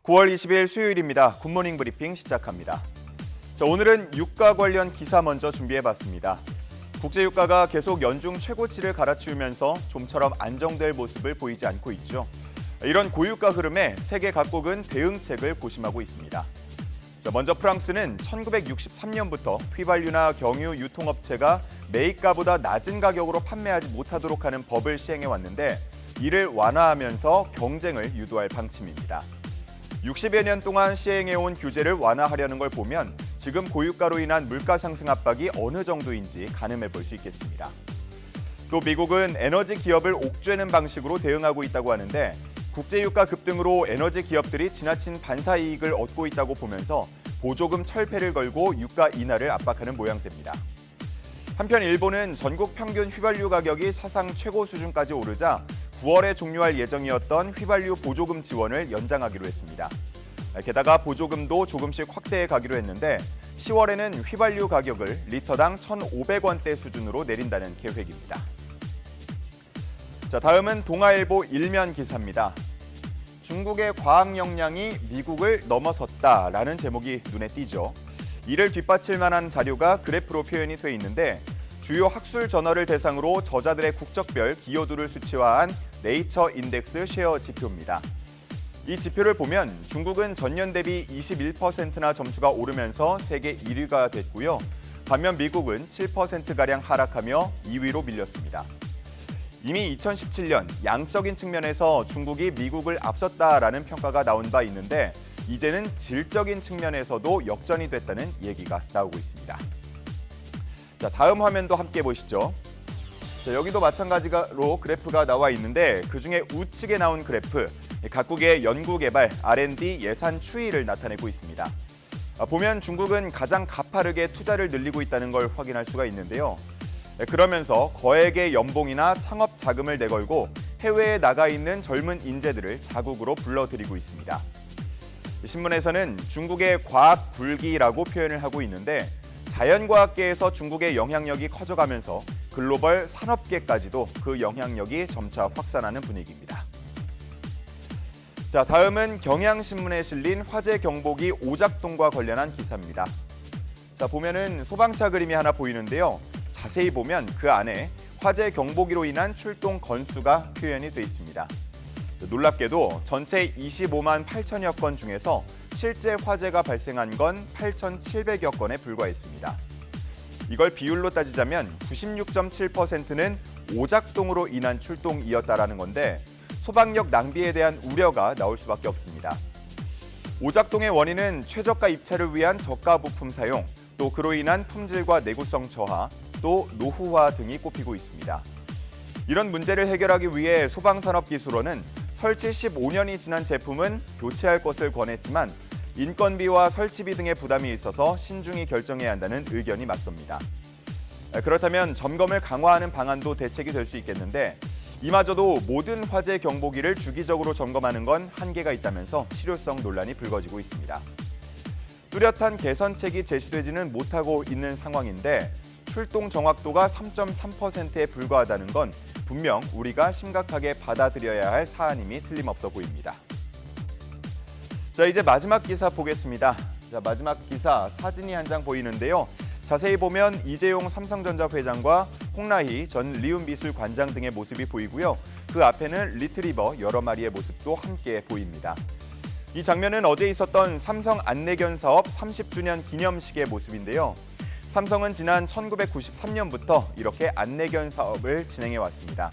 9월 20일 수요일입니다. 굿모닝 브리핑 시작합니다. 오늘은 유가 관련 기사 먼저 준비해봤습니다. 국제유가가 계속 연중 최고치를 갈아치우면서 좀처럼 안정될 모습을 보이지 않고 있죠. 이런 고유가 흐름에 세계 각국은 대응책을 고심하고 있습니다. 먼저 프랑스는 1963년부터 휘발유나 경유 유통업체가 매입가보다 낮은 가격으로 판매하지 못하도록 하는 법을 시행해 왔는데 이를 완화하면서 경쟁을 유도할 방침입니다. 60여 년 동안 시행해온 규제를 완화하려는 걸 보면 지금 고유가로 인한 물가 상승 압박이 어느 정도인지 가늠해 볼 수 있겠습니다. 또 미국은 에너지 기업을 옥죄는 방식으로 대응하고 있다고 하는데 국제유가 급등으로 에너지 기업들이 지나친 반사이익을 얻고 있다고 보면서 보조금 철폐를 걸고 유가 인하를 압박하는 모양새입니다. 한편 일본은 전국 평균 휘발유 가격이 사상 최고 수준까지 오르자 9월에 종료할 예정이었던 휘발유 보조금 지원을 연장하기로 했습니다. 게다가 보조금도 조금씩 확대해 가기로 했는데 10월에는 휘발유 가격을 리터당 1,500원대 수준으로 내린다는 계획입니다. 다음은 동아일보 일면 기사입니다. 중국의 과학 역량이 미국을 넘어섰다라는 제목이 눈에 띄죠. 이를 뒷받칠 만한 자료가 그래프로 표현이 돼 있는데 주요 학술 저널을 대상으로 저자들의 국적별 기여도를 수치화한 네이처 인덱스 쉐어 지표입니다. 이 지표를 보면 중국은 전년 대비 21%나 점수가 오르면서 세계 1위가 됐고요. 반면 미국은 7%가량 하락하며 2위로 밀렸습니다. 이미 2017년 양적인 측면에서 중국이 미국을 앞섰다라는 평가가 나온 바 있는데 이제는 질적인 측면에서도 역전이 됐다는 얘기가 나오고 있습니다. 다음 화면도 함께 보시죠. 여기도 마찬가지로 그래프가 나와 있는데 그중에 우측에 나온 그래프, 각국의 연구개발, R&D 예산 추이를 나타내고 있습니다. 보면 중국은 가장 가파르게 투자를 늘리고 있다는 걸 확인할 수가 있는데요. 그러면서 거액의 연봉이나 창업 자금을 내걸고 해외에 나가 있는 젊은 인재들을 자국으로 불러들이고 있습니다. 신문에서는 중국의 과학 불기라고 표현을 하고 있는데 자연과학계에서 중국의 영향력이 커져가면서 글로벌 산업계까지도 그 영향력이 점차 확산하는 분위기입니다. 다음은 경향신문에 실린 화재 경보기 오작동과 관련한 기사입니다. 보면은 소방차 그림이 하나 보이는데요. 자세히 보면 그 안에 화재 경보기로 인한 출동 건수가 표현이 돼 있습니다. 놀랍게도 전체 25만 8천여 건 중에서 실제 화재가 발생한 건 8,700여 건에 불과했습니다. 이걸 비율로 따지자면 96.7%는 오작동으로 인한 출동이었다라는 건데 소방력 낭비에 대한 우려가 나올 수밖에 없습니다. 오작동의 원인은 최저가 입찰을 위한 저가 부품 사용, 또 그로 인한 품질과 내구성 저하, 또 노후화 등이 꼽히고 있습니다. 이런 문제를 해결하기 위해 소방산업기술원은 설치 15년이 지난 제품은 교체할 것을 권했지만 인건비와 설치비 등의 부담이 있어서 신중히 결정해야 한다는 의견이 맞섭니다. 그렇다면 점검을 강화하는 방안도 대책이 될 수 있겠는데 이마저도 모든 화재 경보기를 주기적으로 점검하는 건 한계가 있다면서 실효성 논란이 불거지고 있습니다. 뚜렷한 개선책이 제시되지는 못하고 있는 상황인데 출동 정확도가 3.3%에 불과하다는 건 분명 우리가 심각하게 받아들여야 할 사안임이 틀림없어 보입니다. 이제 마지막 기사 보겠습니다. 마지막 기사 사진이 한 장 보이는데요. 자세히 보면 이재용 삼성전자 회장과 홍라희 전 리움미술관장 등의 모습이 보이고요. 그 앞에는 리트리버 여러 마리의 모습도 함께 보입니다. 이 장면은 어제 있었던 삼성 안내견 사업 30주년 기념식의 모습인데요. 삼성은 지난 1993년부터 이렇게 안내견 사업을 진행해 왔습니다.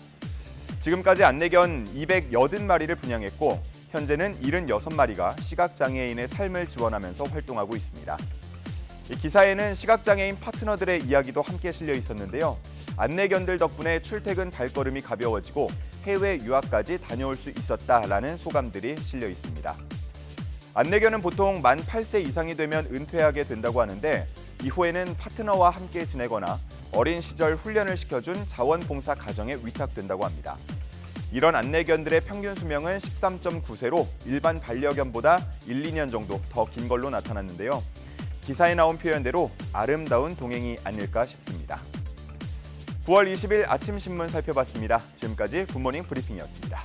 지금까지 안내견 280마리를 분양했고 현재는 76마리가 시각장애인의 삶을 지원하면서 활동하고 있습니다. 이 기사에는 시각장애인 파트너들의 이야기도 함께 실려 있었는데요. 안내견들 덕분에 출퇴근 발걸음이 가벼워지고 해외 유학까지 다녀올 수 있었다라는 소감들이 실려 있습니다. 안내견은 보통 만 8세 이상이 되면 은퇴하게 된다고 하는데 이후에는 파트너와 함께 지내거나 어린 시절 훈련을 시켜준 자원봉사 가정에 위탁된다고 합니다. 이런 안내견들의 평균 수명은 13.9세로 일반 반려견보다 1, 2년 정도 더 긴 걸로 나타났는데요. 기사에 나온 표현대로 아름다운 동행이 아닐까 싶습니다. 9월 20일 아침 신문 살펴봤습니다. 지금까지 굿모닝 브리핑이었습니다.